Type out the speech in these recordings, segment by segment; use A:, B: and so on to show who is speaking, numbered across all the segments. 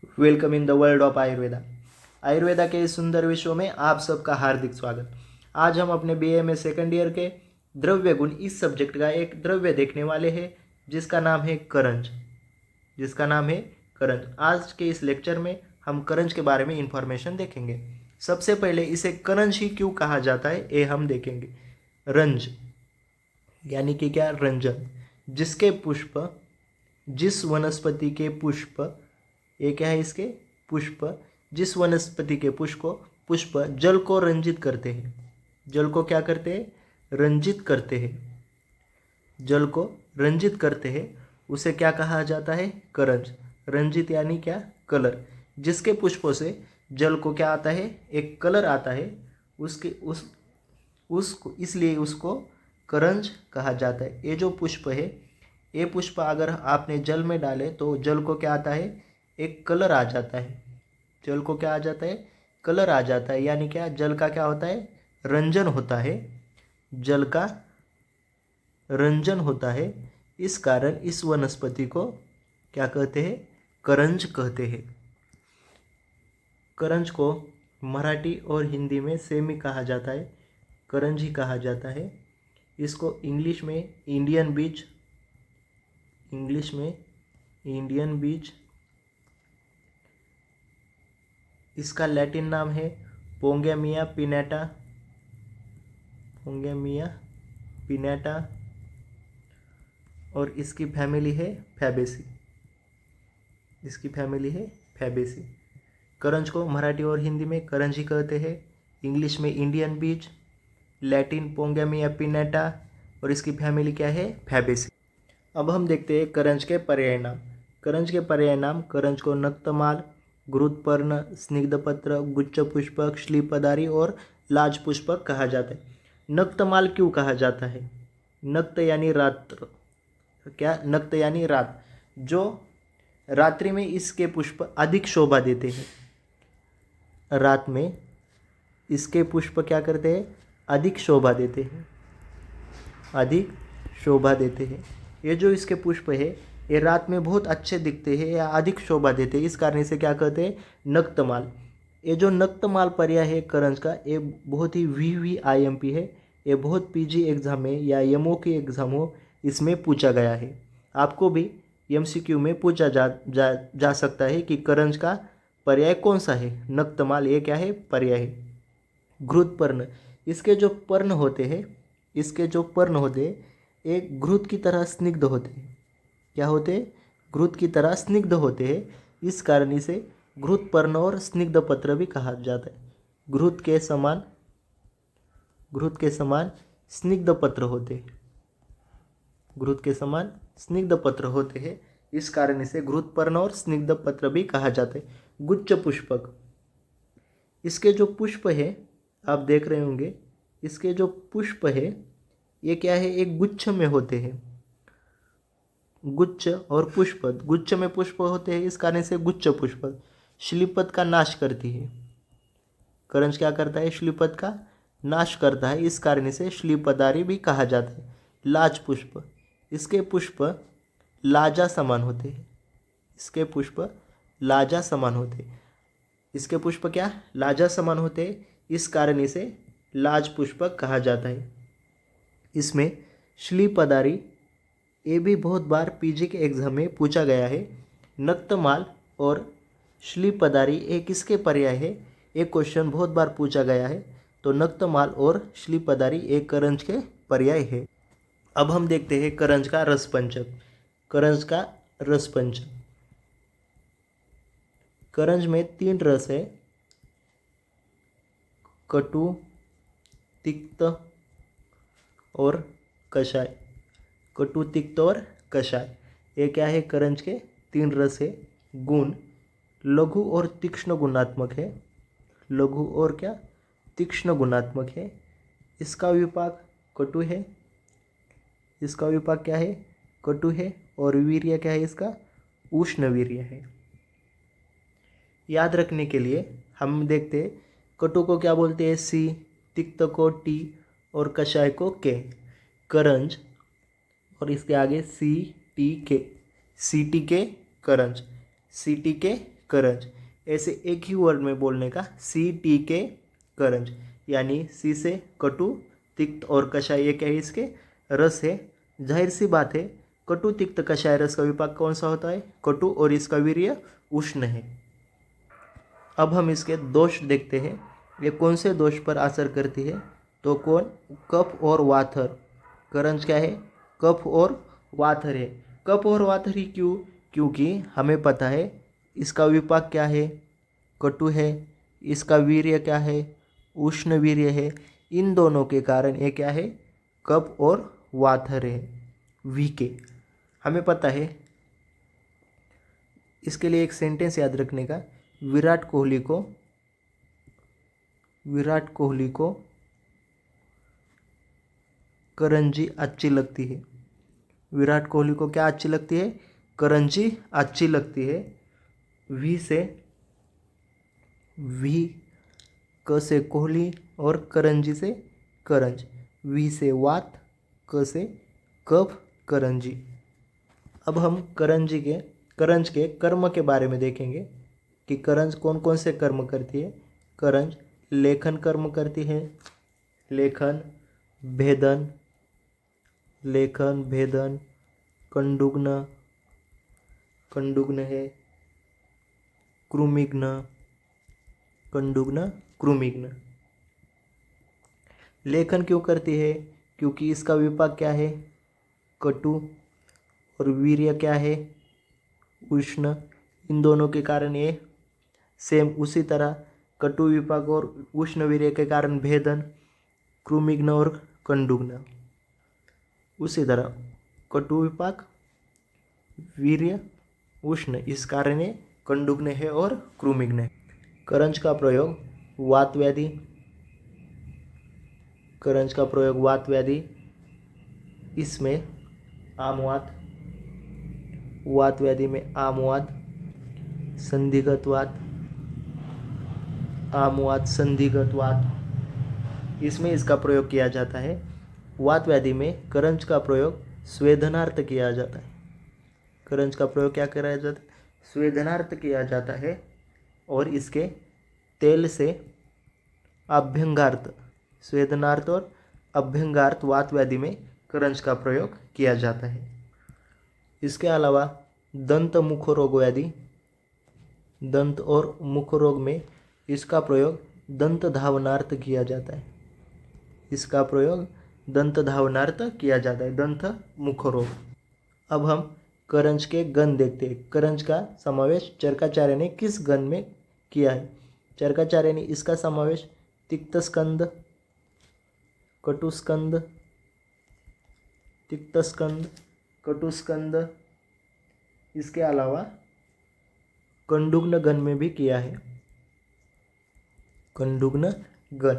A: Welcome in the world of Ayurveda. Ayurveda के इस सुंदर विश्व में आप सबका हार्दिक स्वागत। आज हम अपने बीए में सेकंड ईयर के द्रव्य गुण इस सब्जेक्ट का एक द्रव्य देखने वाले हैं जिसका नाम है करंज। आज के इस लेक्चर में हम करंज के बारे में इंफॉर्मेशन देखेंगे। सबसे पहले इसे करंज ही क्यों कहा जाता है ये हम देखेंगे। रंज यानी कि क्या? रंजन। जिसके पुष्प, जिस वनस्पति के पुष्प, ये क्या है? इसके पुष्प, जिस वनस्पति के पुष्प जल को रंजित करते हैं। जल को क्या करते हैं? रंजित करते हैं। जल को रंजित करते हैं, उसे क्या कहा जाता है? करंज। रंजित यानी क्या? कलर। जिसके पुष्पों से जल को क्या आता है? एक कलर आता है, उसके उसको इसलिए उसको करंज कहा जाता है। ये जो पुष्प है, ये पुष्प अगर आपने जल में डाले तो जल को क्या आता है? एक कलर आ जाता है। जल को क्या आ जाता है? कलर आ जाता है। यानी क्या? जल का क्या होता है? रंजन होता है। जल का रंजन होता है। इस कारण इस वनस्पति को क्या कहते हैं? करंज कहते हैं। करंज को मराठी और हिंदी में सेम ही कहा जाता है, करंज ही कहा जाता है। इसको इंग्लिश में इंडियन बीच, इसका लैटिन नाम है पोंगेमिया पिनेटा और इसकी फैमिली है फैबेसी। करंज को मराठी और हिंदी में करंज ही कहते हैं, इंग्लिश में इंडियन बीच, लैटिन पोंगेमिया पिनेटा और इसकी फैमिली क्या है? फैबेसी। अब हम देखते हैं करंज के पर्याय नाम। करंज को नक्तमाल, घृतपर्ण, स्निग्धपत्र, गुच्छ पुष्पक, श्लीपदारी और लाज पुष्पक कहा जाता है। नक्तमाल क्यों कहा जाता है? नक्त यानी रात्र। क्या? नक्त यानी रात। जो रात्रि में इसके पुष्प अधिक शोभा देते हैं। रात में इसके पुष्प क्या करते हैं? अधिक शोभा देते हैं। ये जो इसके पुष्प है, ये रात में बहुत अच्छे दिखते हैं या अधिक शोभा देते हैं, इस कारण इसे क्या कहते हैं? नक्तमाल। ये जो नक्तमाल पर्याय है करंज का, ये बहुत ही VVIMP है। ये बहुत PG एग्जाम में या यमो की एग्जाम हो, इसमें पूछा गया है। आपको भी MCQ में पूछा जा सकता है कि करंज का पर्याय कौन सा है? नक्तमाल ये क्या है? पर्याय है। घृतपर्ण, इसके जो पर्ण होते हैं, एक घृत की तरह स्निग्ध होते हैं। क्या होते हैं? घृत की तरह स्निग्ध होते हैं। इस कारण इसे घृतपर्ण और स्निग्ध पत्र भी कहा जाता है। घृत के समान स्निग्ध पत्र होते हैं। इस कारण इसे घृतपर्ण और स्निग्ध पत्र भी कहा जाता है। गुच्छ पुष्पक, इसके जो पुष्प है आप देख रहे होंगे, इसके जो पुष्प है ये क्या है? एक गुच्छ में होते हैं। गुच्छ और पुष्प, गुच्छ में पुष्प होते हैं, इस कारण से गुच्छ पुष्पक। श्लीपद का नाश करती है। करंज क्या करता है? श्लीपद का नाश करता है, इस कारण से श्लीपदारी भी कहा जाता है। लाज पुष्प, इसके पुष्प लाजा समान होते हैं। इसके पुष्प लाजा समान होते हैं, इस कारण इसे लाज पुष्पक कहा जाता है। इसमें श्लीपदारी, ये भी बहुत बार PG के एग्जाम में पूछा गया है। नक्तमाल और श्लीपदारी एक किसके पर्याय है? एक क्वेश्चन बहुत बार पूछा गया है। तो नक्तमाल और श्लीपदारी एक करंज के पर्याय है। अब हम देखते हैं करंज का रसपंचक। करंज में 3 रस है, कटु, तिक्त और कषाय। ये क्या है? करंज के 3 रस है। गुण लघु और तीक्ष्ण गुणात्मक है। इसका विपाक कटु है। और वीर्य क्या है? इसका उष्ण वीर्य है। याद रखने के लिए हम देखते हैं, कटु को क्या बोलते हैं? C, तिक्त को T और कषाय को K। करंज और इसके आगे CTK करंज, CTK करंज। ऐसे एक ही वर्ड में बोलने का, सी टी के करंज, यानी सी से कटु, तिक्त और कषाय, ये क्या है इसके रस है। जाहिर सी बात है कटु तिक्त कषाय रस का विपाक कौन सा होता है, कटु, और इसका वीर्य उष्ण है। अब हम इसके दोष देखते हैं, ये कौन से दोष पर असर करती है, तो कौन, कफ और वाथर। करंज क्या है, कफ और वाथर है। कफ और वाथर ही क्यों, क्योंकि हमें पता है इसका विपाक क्या है, कटु है, इसका वीर्य क्या है, उष्ण वीर्य है। इन दोनों के कारण ये क्या है, कफ और वाथर है, वीके। हमें पता है इसके लिए एक सेंटेंस याद रखने का, विराट कोहली को करंजी अच्छी लगती है। विराट कोहली को क्या अच्छी लगती है, करंजी अच्छी लगती है। वी से, वी, क से कोहली और करंजी से करंज, वी से वात, क से कफ, करंजी। अब हम करंज के कर्म के बारे में देखेंगे कि करंज कौन कौन से कर्म करती है। करंज लेखन कर्म करती है, लेखन भेदन, कंडुग्न है, कृमिग्न। लेखन क्यों करती है, क्योंकि इसका विपाक क्या है, कटु, और वीर्य क्या है, उष्ण। इन दोनों के कारण ये सेम उसी तरह कटु विपाक और उष्ण वीर्य के कारण भेदन, कृमिग्न और कंडुग्न। उसी तरह कटु विपाक, वीर्य, उष्ण, इस कारण ये कंडुग्न है और कृमिग्न है। करंज का प्रयोग वात व्याधि, इसमें वात व्याधि में आमवात, संधिगत वात, इसमें इसका प्रयोग किया जाता है। वात व्याधि में करंज का प्रयोग स्वेदनार्थ किया जाता है। करंज का प्रयोग क्या किया जाता है, स्वेदनार्थ किया जाता है। और इसके तेल से अभ्यंगार्थ, स्वेदनार्थ और अभ्यंगार्थ वात व्याधि में करंज का प्रयोग किया जाता है। इसके अलावा दंत मुख रोग व्याधि, दंत और मुख रोग में इसका प्रयोग दंत धावनार्थ किया जाता है। इसका प्रयोग दंत धावनार्थ किया जाता है, दंत मुख रोग। अब हम करंज के गण देखते हैं। करंज का समावेश चरकाचार्य ने किस गण में किया है। चरकाचार्य ने इसका समावेश तिक्तस्कंद, कटुस्कंद, इसके अलावा कंडुग्न गण में भी किया है। कंडुग्न गण,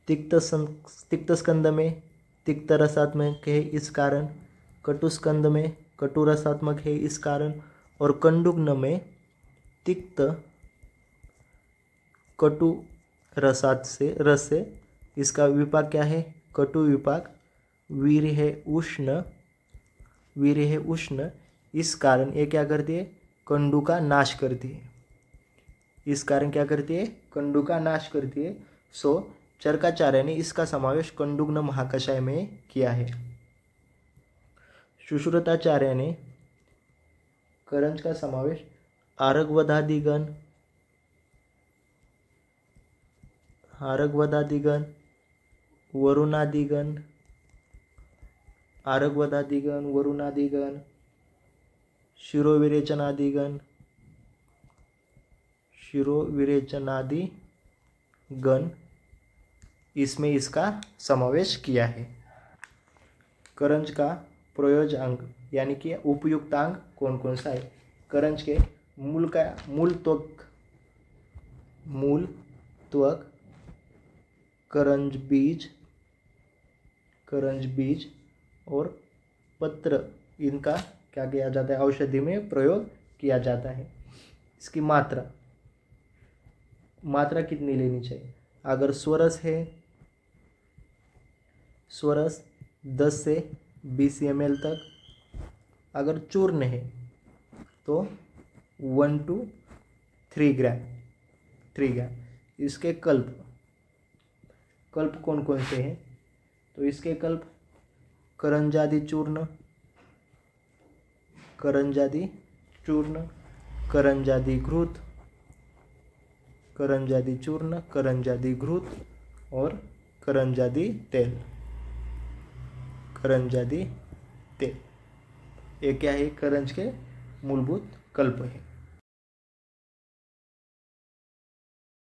A: तिक्तस्कंद में तिक्त रसात्मक है इस कारण, कटुस्कंद में कटु रसात्मक है इस कारण, और कंडुग्न में तिक्त कटु रस से इसका विपाक क्या है, कटु विपाक, वीर्य है उष्ण, इस कारण ये क्या करती है, कंडु का नाश करती है। इस कारण क्या करती है, कंडु का नाश करती है। सो चरकाचार्य ने इसका समावेश कंडुग्न महाकषाय में किया है। सुश्रुताचार्य ने करंज का समावेश आरगवदादिगण, वरुणादिगण, शिरोविरेचनादिगण, इसमें इसका समावेश किया है। करंज का प्रयोजांग यानी कि उपयुक्तांग कौन कौन सा है। करंज के मूल त्वक, करंज बीज और पत्र, इनका क्या किया जाता है, औषधि में प्रयोग किया जाता है। इसकी मात्रा कितनी लेनी चाहिए। अगर स्वरस है, स्वरस 10 से 20 ml तक। अगर चूर्ण है तो 1 to 3 ग्राम, 3 ग्राम। इसके कल्प कौन कौन से हैं? तो इसके कल्प करंजादि चूर्ण, करंजादि चूर्ण, करंजादि घृत, करंजादि चूर्ण, करंजादि घृत और करंजादि तेल। करंजादि तेल, ये क्या है? करंज के मूलभूत कल्प है।